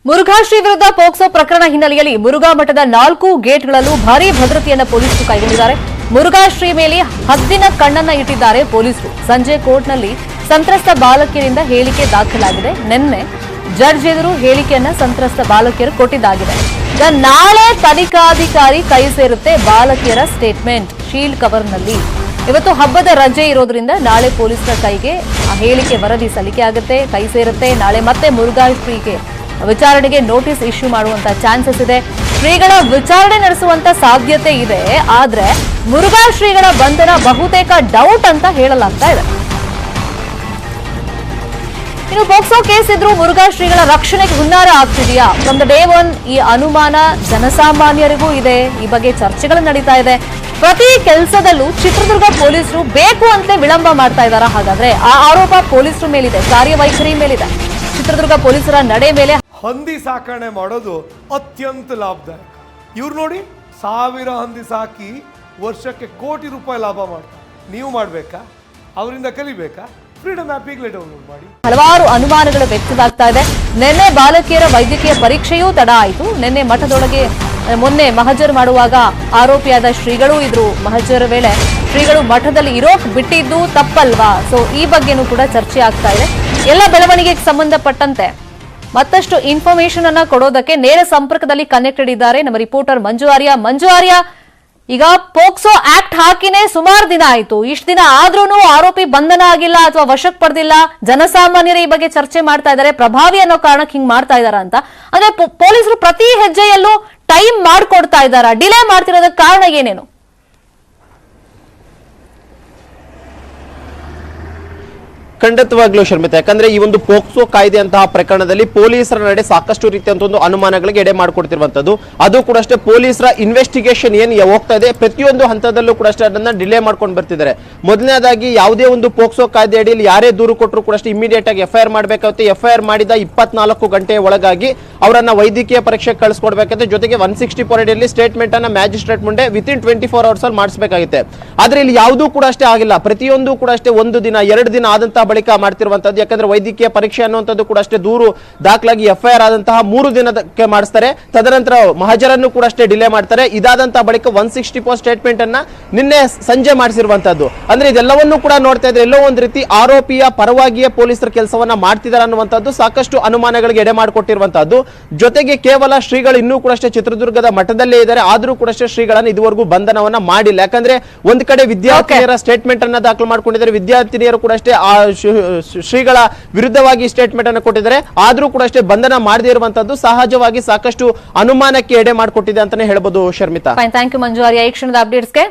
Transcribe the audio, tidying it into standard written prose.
ಮುರುಘಾಶ್ರೀ ವಿರುದ್ಧ ಪೋಕ್ಸೋ ಪ್ರಕರಣ ಹಿನ್ನೆಲೆಯಲ್ಲಿ ಮುರುಘಾ ಮಠದ 4 ಗೇಟ್ಗಳಲ್ಲೂ ಭಾರೀ ಭದ್ರತೆಯನ್ನು ಪೊಲೀಸರು ಕೈಗೊಂಡಿದ್ದಾರೆ. ಮುರುಘಾಶ್ರೀ ಮೇಲೆ ಹದ್ದಿನ ಕಣ್ಣನ್ನ ಇಟ್ಟಿದ್ದಾರೆ ಪೊಲೀಸರು. ಸಂಜೆ ಕೋರ್ಟ್ನಲ್ಲಿ ಸಂತ್ರಸ್ತ ಬಾಲಕಿಯರಿಂದ ಹೇಳಿಕೆ ದಾಖಲಾಗಿದೆ. ನಿನ್ನೆ ಜಡ್ಜ್ ಎದುರು ಹೇಳಿಕೆಯನ್ನ ಸಂತ್ರಸ್ತ ಬಾಲಕಿಯರು ಕೊಟ್ಟಿದ್ದಾಗಿದೆ. ನಾಳೆ ತನಿಖಾಧಿಕಾರಿ ಕೈ ಸೇರುತ್ತೆ ಬಾಲಕಿಯರ ಸ್ಟೇಟ್ಮೆಂಟ್ ಶೀಲ್ಡ್ ಕವರ್ನಲ್ಲಿ. ಇವತ್ತು ಹಬ್ಬದ ರಜೆ ಇರೋದ್ರಿಂದ ನಾಳೆ ಪೊಲೀಸರ ಕೈಗೆ ಹೇಳಿಕೆ ವರದಿ ಸಲ್ಲಿಕೆ ಆಗುತ್ತೆ, ಕೈ ಸೇರುತ್ತೆ. ನಾಳೆ ಮತ್ತೆ ಮುರುಘಾಶ್ರೀಗೆ ವಿಚಾರಣೆಗೆ ನೋಟಿಸ್ ಇಶ್ಯೂ ಮಾಡುವಂತ ಚಾನ್ಸಸ್ ಇದೆ. ಶ್ರೀಗಳ ವಿಚಾರಣೆ ನಡೆಸುವಂತ ಸಾಧ್ಯತೆ ಇದೆ. ಆದ್ರೆ ಮುರುಘಾ ಶ್ರೀಗಳ ಬಂಧನ ಬಹುತೇಕ ಡೌಟ್ ಅಂತ ಹೇಳಲಾಗ್ತಾ ಇದೆ. ಇನ್ನು ಪೋಕ್ಸೋ ಕೇಸ್ ಇದ್ರೂ ಮುರುಘಾ ಶ್ರೀಗಳ ರಕ್ಷಣೆಗೆ ಹುನ್ನಾರ ಆಗ್ತಿದೆಯಾ? ಫ್ರಮ್ ದ ಡೇ ಒನ್ ಈ ಅನುಮಾನ ಜನಸಾಮಾನ್ಯರಿಗೂ ಇದೆ. ಈ ಬಗ್ಗೆ ಚರ್ಚೆಗಳು ನಡೀತಾ ಇದೆ. ಪ್ರತಿ ಕೆಲಸದಲ್ಲೂ ಚಿತ್ರದುರ್ಗ ಪೊಲೀಸರು ಬೇಕು ಅಂತ ವಿಳಂಬ ಮಾಡ್ತಾ ಇದ್ದಾರಾ? ಹಾಗಾದ್ರೆ ಆ ಆರೋಪ ಪೊಲೀಸರ ಮೇಲಿದೆ, ಕಾರ್ಯವೈಖರಿ ಮೇಲಿದೆ. ಚಿತ್ರದುರ್ಗ ಪೊಲೀಸರ ನಡೆ ಮೇಲೆ ಹಂದಿ ಸಾಕಣೆ ಮಾಡೋದು ಅತ್ಯಂತ ಲಾಭದಾಯಕ. ಇವ್ರು ನೋಡಿ 1000 ಹಂದಿ ಸಾಕಿ ವರ್ಷಕ್ಕೆ ಕೋಟಿ ರೂಪಾಯಿ ಲಾಭ ಮಾಡ್ತಾರೆ. ನೀವು ಮಾಡಬೇಕಾ? ಅವರಿಂದ ಕಲಿಬೇಕಾ? ಫ್ರೀಡಮ್ ಆ್ಯಪ್ ಈಗಲೇ ಡೌನ್ಲೋಡ್ ಮಾಡಿ. ಹಲವಾರು ಅನುಮಾನಗಳು ವ್ಯಕ್ತವಾಗ್ತಾ ಇದೆ. ನಿನ್ನೆ ಬಾಲಕಿಯರ ವೈದ್ಯಕೀಯ ಪರೀಕ್ಷೆಯೂ ತಡ ಆಯಿತು. ನಿನ್ನೆ ಮಠದೊಳಗೆ ಮೊನ್ನೆ ಮಹಜರ್ ಮಾಡುವಾಗ ಆರೋಪಿಯಾದ ಶ್ರೀಗಳು ಇದ್ರು. ಮಹಜರ್ ವೇಳೆ ಶ್ರೀಗಳು ಮಠದಲ್ಲಿ ಇರೋಕ್ ಬಿಟ್ಟಿದ್ದು ತಪ್ಪಲ್ವಾ? ಸೊ ಈ ಬಗ್ಗೆನೂ ಕೂಡ ಚರ್ಚೆ ಆಗ್ತಾ ಇದೆ. ಎಲ್ಲ ಬೆಳವಣಿಗೆಗೆ ಸಂಬಂಧಪಟ್ಟಂತೆ ಮತ್ತಷ್ಟು ಇನ್ಫಾರ್ಮೇಶನ್ ಅನ್ನ ಕೊಡೋದಕ್ಕೆ ನೇರ ಸಂಪರ್ಕದಲ್ಲಿ ಕನೆಕ್ಟೆಡ್ ಇದ್ದಾರೆ ನಮ್ಮ ರಿಪೋರ್ಟರ್ ಮಂಜು ಆರ್ಯ. ಈಗ ಪೋಕ್ಸೋ ಆಕ್ಟ್ ಹಾಕಿನೇ ಸುಮಾರು ದಿನ ಆಯ್ತು. ಇಷ್ಟು ದಿನ ಆದ್ರೂ ಆರೋಪಿ ಬಂಧನ ಆಗಿಲ್ಲ ಅಥವಾ ವಶಕ್ಕೆ ಪಡೆದಿಲ್ಲ. ಜನಸಾಮಾನ್ಯರೇ ಈ ಬಗ್ಗೆ ಚರ್ಚೆ ಮಾಡ್ತಾ ಇದ್ದಾರೆ. ಪ್ರಭಾವಿ ಅನ್ನೋ ಕಾರಣಕ್ಕೆ ಹಿಂಗ್ ಮಾಡ್ತಾ ಇದಾರ ಅಂತ. ಅಂದ್ರೆ ಪೊಲೀಸರು ಪ್ರತಿ ಹೆಜ್ಜೆಯಲ್ಲೂ ಟೈಮ್ ಮಾಡ್ಕೊಡ್ತಾ ಇದ್ದಾರಾ? ಡಿಲೇ ಮಾಡ್ತಿರೋದಕ್ಕೆ ಕಾರಣ ಏನೇನು? ಖಂಡಿತವಾಗ್ಲೂ ಶರ್ಮಿತಾ, ಯಾಕಂದ್ರೆ ಈ ಒಂದು ಪೋಕ್ಸೋ ಕಾಯ್ದೆ ಅಂತಹ ಪ್ರಕರಣದಲ್ಲಿ ಪೊಲೀಸರ ನಡೆ ಸಾಕಷ್ಟು ರೀತಿಯಂತ ಒಂದು ಅನುಮಾನಗಳಿಗೆ ಎಡೆ ಮಾಡಿಕೊಡ್ತಿರುವಂತದ್ದು. ಅದು ಕೂಡ ಅಷ್ಟೇ ಪೊಲೀಸರ ಇನ್ವೆಸ್ಟಿಗೇಷನ್ ಏನ್ ಹೋಗ್ತಾ ಇದೆ ಪ್ರತಿಯೊಂದು ಹಂತದಲ್ಲೂ ಕೂಡ ಅಷ್ಟೇ ಅದನ್ನ ಡಿಲೇ ಮಾಡ್ಕೊಂಡು ಬರ್ತಿದ್ದಾರೆ. ಮೊದಲನೇದಾಗಿ ಯಾವುದೇ ಒಂದು ಪೋಕ್ಸೋ ಕಾಯ್ದೆ ಅಡಿಯಲ್ಲಿ ಯಾರೇ ದೂರು ಕೊಟ್ಟರು ಕೂಡ ಅಷ್ಟೇ ಇಮಿಡಿಯೇಟ್ ಆಗಿ FIR ಮಾಡಬೇಕಾಗುತ್ತೆ. FIR ಮಾಡಿದ 24 ಗಂಟೆಯ ಒಳಗಾಗಿ ಅವರನ್ನ ವೈದ್ಯಕೀಯ ಪರೀಕ್ಷೆ ಕಳಿಸ್ಕೊಡ್ಬೇಕಾಗುತ್ತೆ. ಜೊತೆಗೆ 164 ಅಡಿಯಲ್ಲಿ ಸ್ಟೇಟ್ಮೆಂಟ್ ಅನ್ನ ಮ್ಯಾಜಿಸ್ಟ್ರೇಟ್ ಮುಂದೆ ವಿತಿನ್ 24 ಅವರ್ಸ್ ಅಲ್ಲಿ ಮಾಡಿಸಬೇಕಾಗುತ್ತೆ. ಆದ್ರೆ ಇಲ್ಲಿ ಯಾವುದೂ ಕೂಡ ಅಷ್ಟೇ ಆಗಿಲ್ಲ. ಪ್ರತಿಯೊಂದು ಕೂಡ ಅಷ್ಟೇ 1 ದಿನ 2 ದಿನ ಆದಂತಹ ಬಳಿಕ ಮಾಡ್ತಿರುವಂತದ್ದು. ಯಾಕಂದ್ರೆ ವೈದ್ಯಕೀಯ ಪರೀಕ್ಷೆ ಅನ್ನುವಂಥದ್ದು ಕೂಡ ಅಷ್ಟೇ ದೂರು ದಾಖಲಾಗಿ FIR ಆದಂತಹ 3 ದಿನಕ್ಕೆ ಮಾಡಿಸ್ತಾರೆ. ತದನಂತರ ಮಹಜರನ್ನು ಕೂಡ ಅಷ್ಟೇ ಡಿಲೇ ಮಾಡ್ತಾರೆ. ಇದಾದಂತಹ ಬಳಿಕ 164 ಸ್ಟೇಟ್ಮೆಂಟ್ ಅನ್ನ ನಿನ್ನೆ ಸಂಜೆ ಮಾಡಿಸಿರುವಂತದ್ದು. ಅಂದ್ರೆ ಇದೆಲ್ಲವನ್ನೂ ಕೂಡ ನೋಡ್ತಾ ಇದ್ರೆ ಎಲ್ಲೋ ಒಂದ್ ರೀತಿ ಆರೋಪಿಯ ಪರವಾಗಿಯೇ ಪೊಲೀಸರ ಕೆಲಸವನ್ನ ಮಾಡ್ತಿದ್ದಾರೆ ಅನ್ನುವಂಥದ್ದು ಸಾಕಷ್ಟು ಅನುಮಾನಗಳಿಗೆ ಎಡೆ ಮಾಡಿಕೊಟ್ಟಿರುವಂತದ್ದು. ಜೊತೆಗೆ ಕೇವಲ ಶ್ರೀಗಳು ಇನ್ನೂ ಕೂಡ ಅಷ್ಟೇ ಚಿತ್ರದುರ್ಗದ ಮಠದಲ್ಲೇ ಇದ್ದಾರೆ. ಆದ್ರೂ ಕೂಡ ಅಷ್ಟೇ ಶ್ರೀಗಳನ್ನ ಇದುವರೆಗೂ ಬಂಧನವನ್ನ ಮಾಡಿಲ್ಲ. ಯಾಕಂದ್ರೆ ಒಂದ್ ಕಡೆ ವಿದ್ಯಾರ್ಥಿನಿಯರ ಸ್ಟೇಟ್ಮೆಂಟ್ ಅನ್ನ ದಾಖಲು ಮಾಡ್ಕೊಂಡಿದ್ದಾರೆ. ವಿದ್ಯಾರ್ಥಿನಿಯರು ಕೂಡ ಅಷ್ಟೇ ಆ ಶ್ರೀಗಳ ವಿರುದ್ಧವಾಗಿ ಸ್ಟೇಟ್ಮೆಂಟ್ ಅನ್ನು ಕೊಟ್ಟಿದ್ದಾರೆ. ಆದ್ರೂ ಕೂಡ ಅಷ್ಟೇ ಬಂಧನ ಮಾಡದೇ ಇರುವಂತದ್ದು ಸಹಜವಾಗಿ ಸಾಕಷ್ಟು ಅನುಮಾನಕ್ಕೆ ಎಡೆ ಮಾಡಿಕೊಟ್ಟಿದೆ ಅಂತಾನೆ ಹೇಳ್ಬೋದು ಶರ್ಮಿತಾ. ಥ್ಯಾಂಕ್ ಯು ಮಂಜು ಆರ್ಯ ಈ ಕ್ಷಣದ ಅಪ್ಡೇಟ್ಸ್ಗೆ.